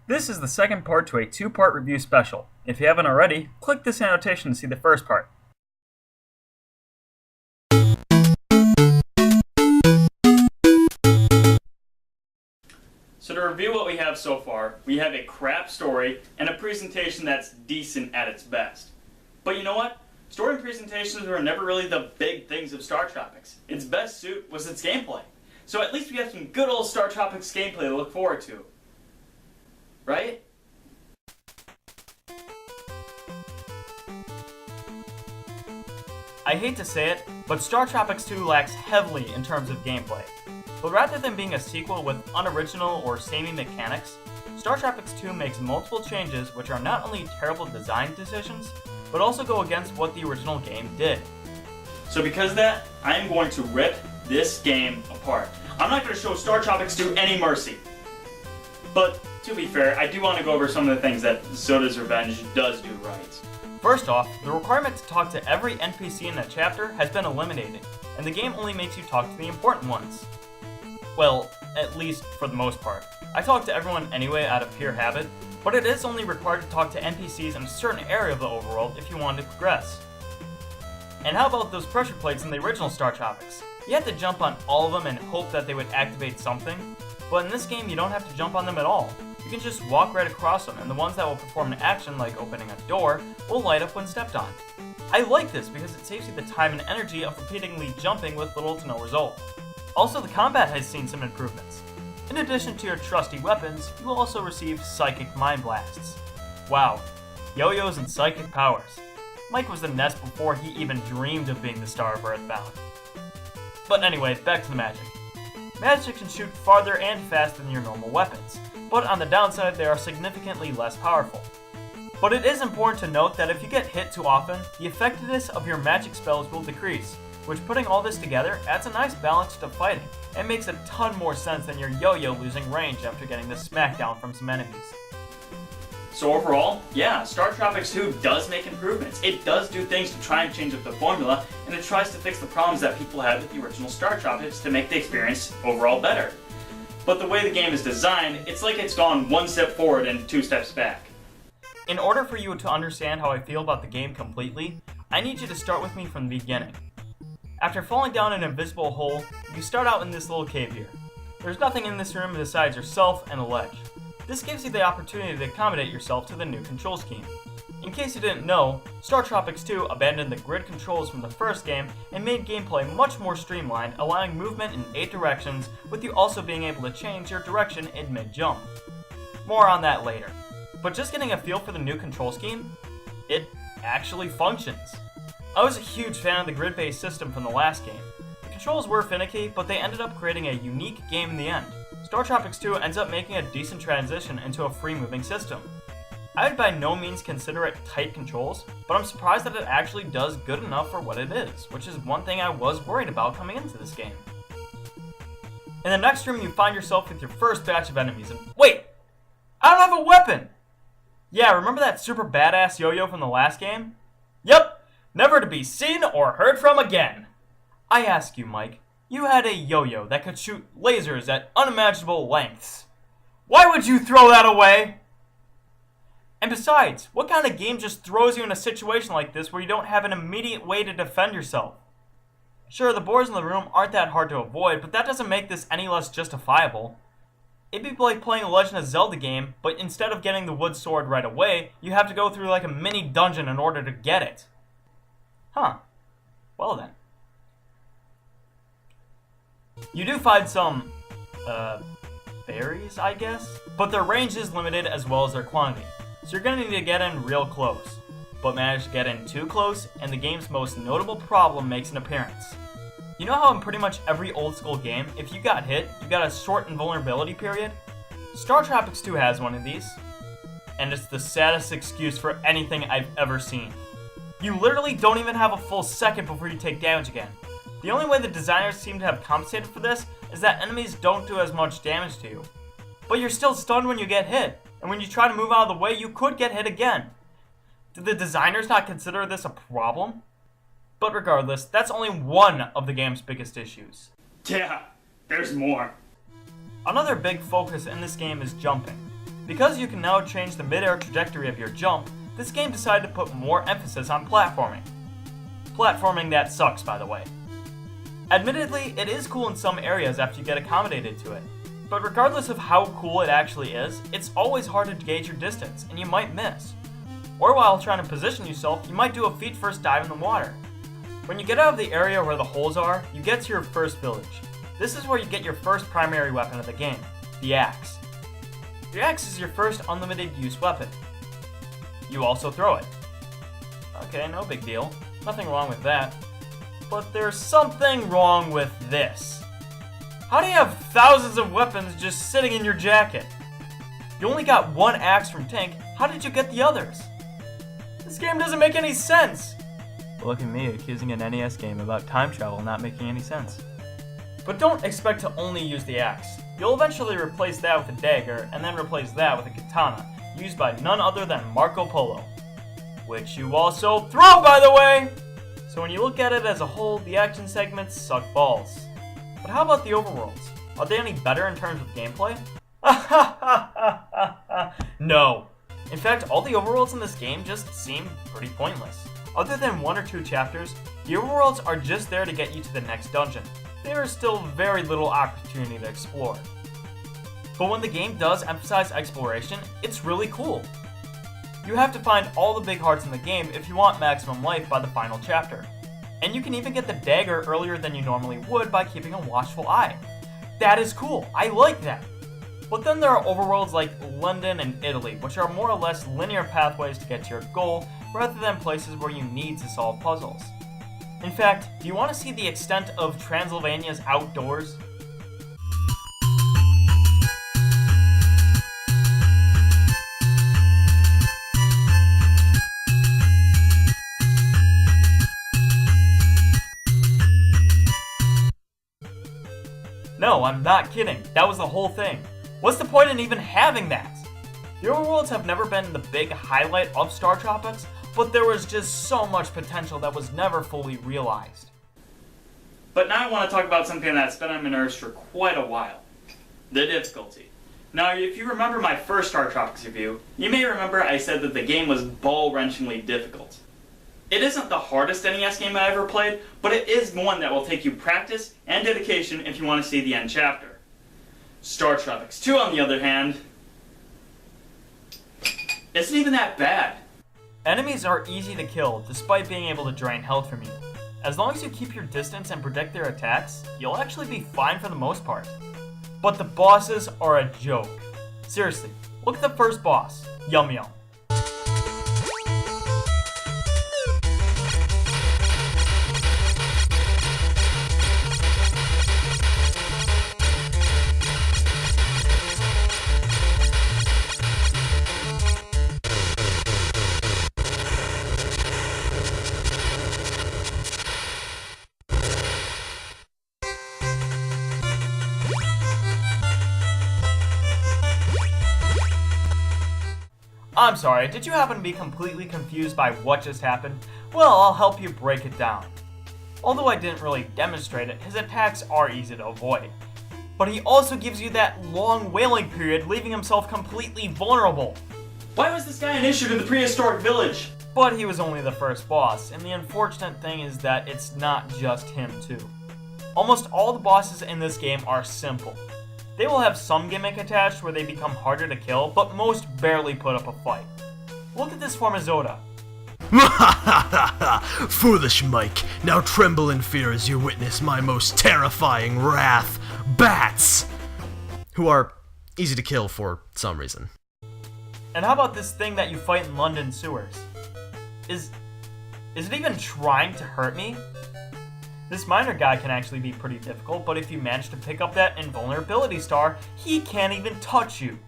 This is the second part to a two-part review special. If you haven't already, click this annotation to see the first part. So to review what we have so far, we have a crap story and a presentation that's decent at its best. But you know what? Story and presentations were never really the big things of StarTropics. Its best suit was its gameplay. So at least we have some good old StarTropics gameplay to look forward to. Right? I hate to say it, but StarTropics 2 lacks heavily in terms of gameplay. But rather than being a sequel with unoriginal or samey mechanics, StarTropics 2 makes multiple changes which are not only terrible design decisions, but also go against what the original game did. So because of that, I am going to rip this game apart. I'm not going to show StarTropics 2 any mercy. But to be fair, I do want to go over some of the things that Zoda's Revenge does do right. First off, the requirement to talk to every NPC in a chapter has been eliminated, and the game only makes you talk to the important ones. Well, at least for the most part. I talk to everyone anyway out of pure habit, but it is only required to talk to NPCs in a certain area of the overworld if you want to progress. And how about those pressure plates in the original StarTropics? You had to jump on all of them and hope that they would activate something, but in this game you don't have to jump on them at all. You can just walk right across them, and the ones that will perform an action like opening a door will light up when stepped on. I like this because it saves you the time and energy of repeatedly jumping with little to no result. Also, the combat has seen some improvements. In addition to your trusty weapons, you will also receive Psychic Mind Blasts. Wow, yo-yos and psychic powers. Mike was the nest before he even dreamed of being the star of Earthbound. But anyway, back to the magic. Magic can shoot farther and faster than your normal weapons, but on the downside they are significantly less powerful. But it is important to note that if you get hit too often, the effectiveness of your magic spells will decrease, which putting all this together adds a nice balance to fighting, and makes a ton more sense than your yo-yo losing range after getting the smackdown from some enemies. So overall, yeah, StarTropics 2 does make improvements. It does do things to try and change up the formula, and it tries to fix the problems that people had with the original StarTropics to make the experience overall better. But the way the game is designed, it's like it's gone one step forward and two steps back. In order for you to understand how I feel about the game completely, I need you to start with me from the beginning. After falling down an invisible hole, you start out in this little cave here. There's nothing in this room besides yourself and a ledge. This gives you the opportunity to accommodate yourself to the new control scheme. In case you didn't know, StarTropics 2 abandoned the grid controls from the first game and made gameplay much more streamlined, allowing movement in 8 directions, with you also being able to change your direction in mid-jump. More on that later. But just getting a feel for the new control scheme, it actually functions. I was a huge fan of the grid-based system from the last game. The controls were finicky, but they ended up creating a unique game in the end. StarTropics 2 ends up making a decent transition into a free-moving system. I would by no means consider it tight controls, but I'm surprised that it actually does good enough for what it is, which is one thing I was worried about coming into this game. In the next room, you find yourself with your first batch of enemies, and wait! I don't have a weapon! Yeah, remember that super badass yo-yo from the last game? Yep! Never to be seen or heard from again! I ask you, Mike, you had a yo-yo that could shoot lasers at unimaginable lengths. Why would you throw that away? And besides, what kind of game just throws you in a situation like this where you don't have an immediate way to defend yourself? Sure, the boars in the room aren't that hard to avoid, but that doesn't make this any less justifiable. It'd be like playing a Legend of Zelda game, but instead of getting the wood sword right away, you have to go through like a mini dungeon in order to get it. Huh. Well then. You do find some, berries, I guess? But their range is limited as well as their quantity, so you're gonna need to get in real close. But manage to get in too close, and the game's most notable problem makes an appearance. You know how in pretty much every old school game, if you got hit, you got a short invulnerability period? StarTropics 2 has one of these, and it's the saddest excuse for anything I've ever seen. You literally don't even have a full second before you take damage again. The only way the designers seem to have compensated for this is that enemies don't do as much damage to you. But you're still stunned when you get hit, and when you try to move out of the way, you could get hit again. Did the designers not consider this a problem? But regardless, that's only one of the game's biggest issues. Yeah, there's more. Another big focus in this game is jumping. Because you can now change the mid-air trajectory of your jump, this game decided to put more emphasis on platforming. Platforming that sucks, by the way. Admittedly, it is cool in some areas after you get accommodated to it, but regardless of how cool it actually is, it's always hard to gauge your distance, and you might miss. Or while trying to position yourself, you might do a feet-first dive in the water. When you get out of the area where the holes are, you get to your first village. This is where you get your first primary weapon of the game, the axe. The axe is your first unlimited use weapon. You also throw it. Okay, no big deal. Nothing wrong with that. But there's something wrong with this. How do you have thousands of weapons just sitting in your jacket? You only got one axe from Tank, how did you get the others? This game doesn't make any sense! Look at me accusing an NES game about time travel not making any sense. But don't expect to only use the axe. You'll eventually replace that with a dagger, and then replace that with a katana, used by none other than Marco Polo. Which you also throw, by the way! So when you look at it as a whole, the action segments suck balls. But how about the overworlds? Are they any better in terms of gameplay? No. In fact, all the overworlds in this game just seem pretty pointless. Other than 1 or 2 chapters, the overworlds are just there to get you to the next dungeon. There is still very little opportunity to explore. But when the game does emphasize exploration, it's really cool. You have to find all the big hearts in the game if you want maximum life by the final chapter. And you can even get the dagger earlier than you normally would by keeping a watchful eye. That is cool, I like that. But then there are overworlds like London and Italy, which are more or less linear pathways to get to your goal, rather than places where you need to solve puzzles. In fact, do you want to see the extent of Transylvania's outdoors? No, I'm not kidding. That was the whole thing. What's the point in even having that? The overworlds have never been the big highlight of StarTropics, but there was just so much potential that was never fully realized. But now I want to talk about something that's been on my nerves for quite a while. The difficulty. Now, if you remember my first StarTropics review, you may remember I said that the game was ball-wrenchingly difficult. It isn't the hardest NES game I ever played, but it is one that will take you practice and dedication if you want to see the end chapter. StarTropics 2, on the other hand, isn't even that bad. Enemies are easy to kill, despite being able to drain health from you. As long as you keep your distance and predict their attacks, you'll actually be fine for the most part. But the bosses are a joke. Seriously, look at the first boss, Yum Yum. I'm sorry, did you happen to be completely confused by what just happened? Well, I'll help you break it down. Although I didn't really demonstrate it, his attacks are easy to avoid. But he also gives you that long wailing period, leaving himself completely vulnerable. Why was this guy an issue to the prehistoric village? But he was only the first boss, and the unfortunate thing is that it's not just him too. Almost all the bosses in this game are simple. They will have some gimmick attached where they become harder to kill, but most barely put up a fight. Look at this form of Zoda. Foolish Mike, now tremble in fear as you witness my most terrifying wrath. Bats! Who are easy to kill for some reason. And how about this thing that you fight in London sewers? Is it even trying to hurt me? This miner guy can actually be pretty difficult, but if you manage to pick up that invulnerability star, he can't even touch you.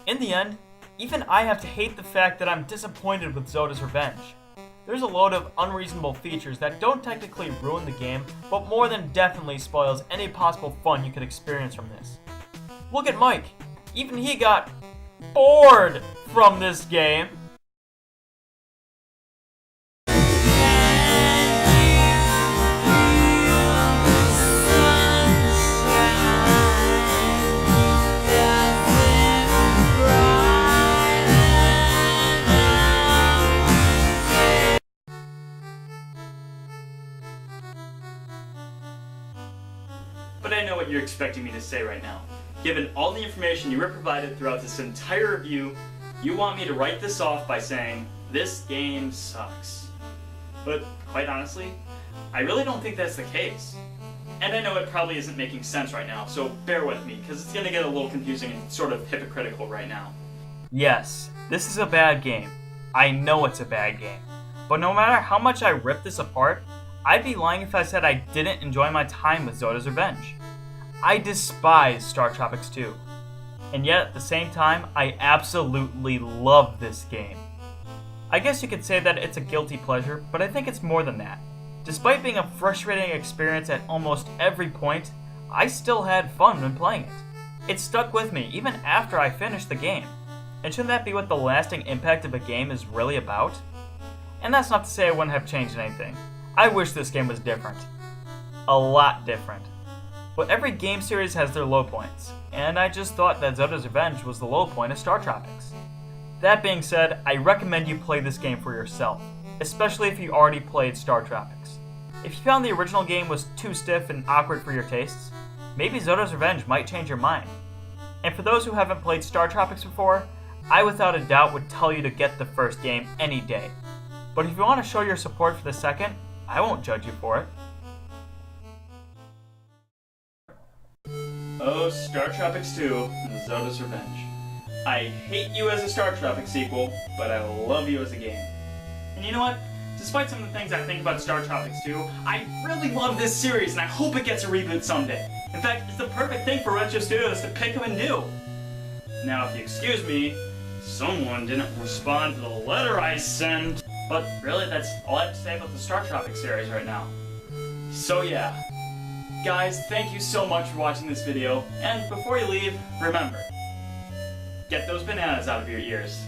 In the end, even I have to hate the fact that I'm disappointed with Zoda's revenge. There's a load of unreasonable features that don't technically ruin the game, but more than definitely spoils any possible fun you could experience from this. Look at Mike. Even he got bored from this game. expecting me to say right now. Given all the information you were provided throughout this entire review, you want me to write this off by saying, this game sucks. But quite honestly, I really don't think that's the case. And I know it probably isn't making sense right now, so bear with me, because it's going to get a little confusing and sort of hypocritical right now. Yes, this is a bad game. I know it's a bad game. But no matter how much I rip this apart, I'd be lying if I said I didn't enjoy my time with Zoda's Revenge. I despise StarTropics 2. And yet at the same time, I absolutely love this game. I guess you could say that it's a guilty pleasure, but I think it's more than that. Despite being a frustrating experience at almost every point, I still had fun when playing it. It stuck with me even after I finished the game. And shouldn't that be what the lasting impact of a game is really about? And that's not to say I wouldn't have changed anything. I wish this game was different. A lot different. But every game series has their low points, and I just thought that Zoda's Revenge was the low point of StarTropics. That being said, I recommend you play this game for yourself, especially if you already played StarTropics. If you found the original game was too stiff and awkward for your tastes, maybe Zoda's Revenge might change your mind. And for those who haven't played StarTropics before, I without a doubt would tell you to get the first game any day. But if you want to show your support for the second, I won't judge you for it. Oh, StarTropics 2, Zoda's Revenge. I hate you as a StarTropics sequel, but I love you as a game. And you know what? Despite some of the things I think about StarTropics 2, I really love this series and I hope it gets a reboot someday. In fact, it's the perfect thing for Retro Studios to pick up and do. Now, if you excuse me, someone didn't respond to the letter I sent. But really, that's all I have to say about the StarTropics series right now. So yeah. Guys, thank you so much for watching this video, and before you leave, remember, get those bananas out of your ears.